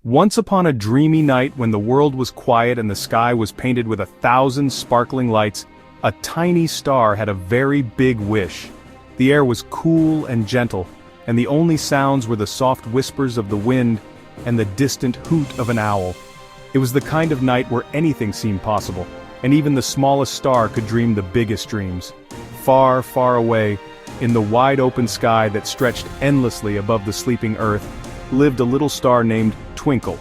Once upon a dreamy night when the world was quiet and the sky was painted with 1,000 sparkling lights, a tiny star had a very big wish. The air was cool and gentle, and the only sounds were the soft whispers of the wind and the distant hoot of an owl. It was the kind of night where anything seemed possible, and even the smallest star could dream the biggest dreams. Far, far away, in the wide open sky that stretched endlessly above the sleeping earth, lived a little star named Twinkle.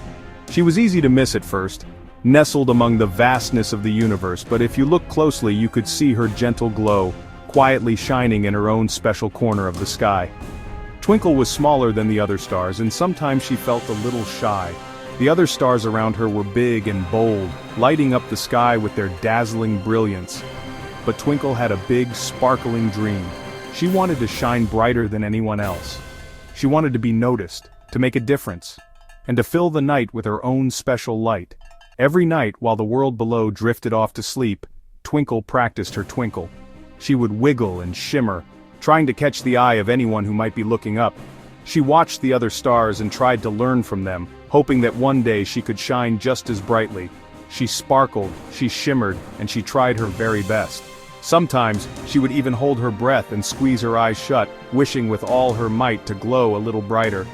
She was easy to miss at first, nestled among the vastness of the universe, but if you looked closely you could see her gentle glow, quietly shining in her own special corner of the sky. Twinkle was smaller than the other stars, and sometimes she felt a little shy. The other stars around her were big and bold, lighting up the sky with their dazzling brilliance. But Twinkle had a big, sparkling dream. She wanted to shine brighter than anyone else. She wanted to be noticed, to make a difference, and to fill the night with her own special light. Every night while the world below drifted off to sleep, Twinkle practiced her twinkle. She would wiggle and shimmer, trying to catch the eye of anyone who might be looking up. She watched the other stars and tried to learn from them, hoping that one day she could shine just as brightly. She sparkled, she shimmered, and she tried her very best. Sometimes, she would even hold her breath and squeeze her eyes shut, wishing with all her might to glow a little brighter.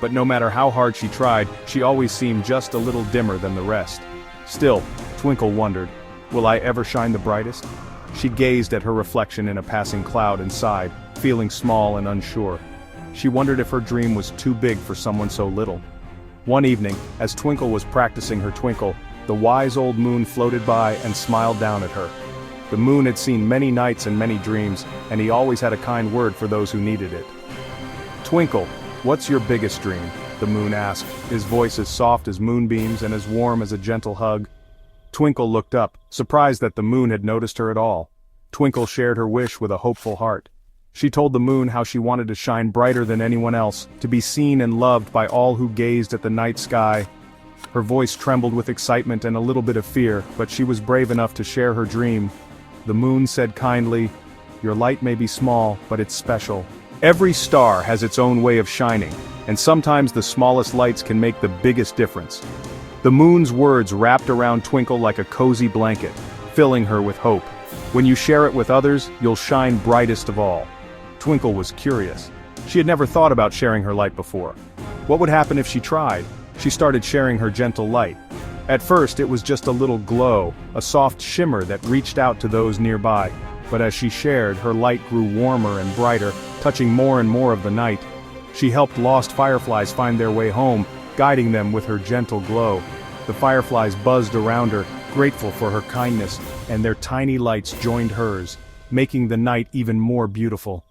But no matter how hard she tried, she always seemed just a little dimmer than the rest. Still, Twinkle wondered, will I ever shine the brightest? She gazed at her reflection in a passing cloud and sighed, feeling small and unsure. She wondered if her dream was too big for someone so little. One evening, as Twinkle was practicing her twinkle, the wise old moon floated by and smiled down at her. The moon had seen many nights and many dreams, and he always had a kind word for those who needed it. "Twinkle, what's your biggest dream?" the moon asked, his voice as soft as moonbeams and as warm as a gentle hug. Twinkle looked up, surprised that the moon had noticed her at all. Twinkle shared her wish with a hopeful heart. She told the moon how she wanted to shine brighter than anyone else, to be seen and loved by all who gazed at the night sky. Her voice trembled with excitement and a little bit of fear, but she was brave enough to share her dream. The moon said kindly, "Your light may be small, but it's special. Every star has its own way of shining, and sometimes the smallest lights can make the biggest difference." The moon's words wrapped around Twinkle like a cozy blanket, filling her with hope. "When you share it with others, you'll shine brightest of all." Twinkle was curious. She had never thought about sharing her light before. What would happen if she tried? She started sharing her gentle light. At first it was just a little glow, a soft shimmer that reached out to those nearby, but as she shared, her light grew warmer and brighter, touching more and more of the night. She helped lost fireflies find their way home, guiding them with her gentle glow. The fireflies buzzed around her, grateful for her kindness, and their tiny lights joined hers, making the night even more beautiful.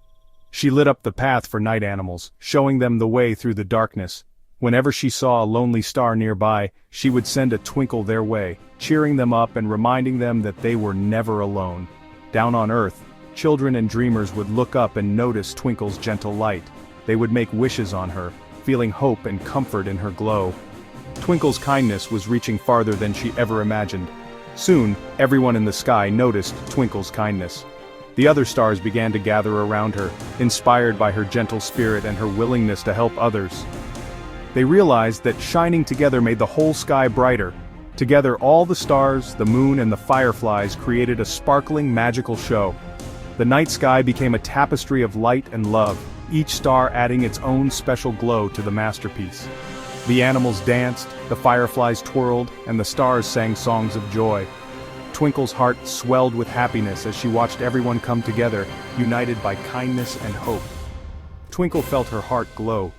She lit up the path for night animals, showing them the way through the darkness. Whenever she saw a lonely star nearby, she would send a twinkle their way, cheering them up and reminding them that they were never alone. Down on Earth, children and dreamers would look up and notice Twinkle's gentle light. They would make wishes on her, feeling hope and comfort in her glow. Twinkle's kindness was reaching farther than she ever imagined. Soon, everyone in the sky noticed Twinkle's kindness. The other stars began to gather around her, inspired by her gentle spirit and her willingness to help others. They realized that shining together made the whole sky brighter. Together all the stars, the moon and the fireflies created a sparkling magical show. The night sky became a tapestry of light and love, each star adding its own special glow to the masterpiece. The animals danced, the fireflies twirled, and the stars sang songs of joy. Twinkle's heart swelled with happiness as she watched everyone come together, united by kindness and hope. Twinkle felt her heart glow.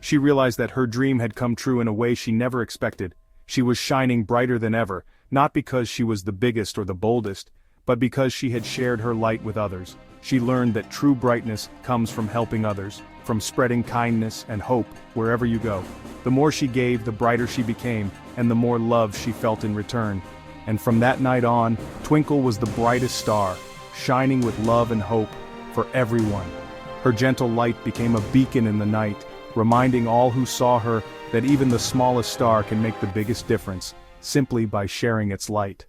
She realized that her dream had come true in a way she never expected. She was shining brighter than ever, not because she was the biggest or the boldest, but because she had shared her light with others. She learned that true brightness comes from helping others, from spreading kindness and hope wherever you go. The more she gave, the brighter she became, and the more love she felt in return. And from that night on, Twinkle was the brightest star, shining with love and hope for everyone. Her gentle light became a beacon in the night, reminding all who saw her that even the smallest star can make the biggest difference, simply by sharing its light.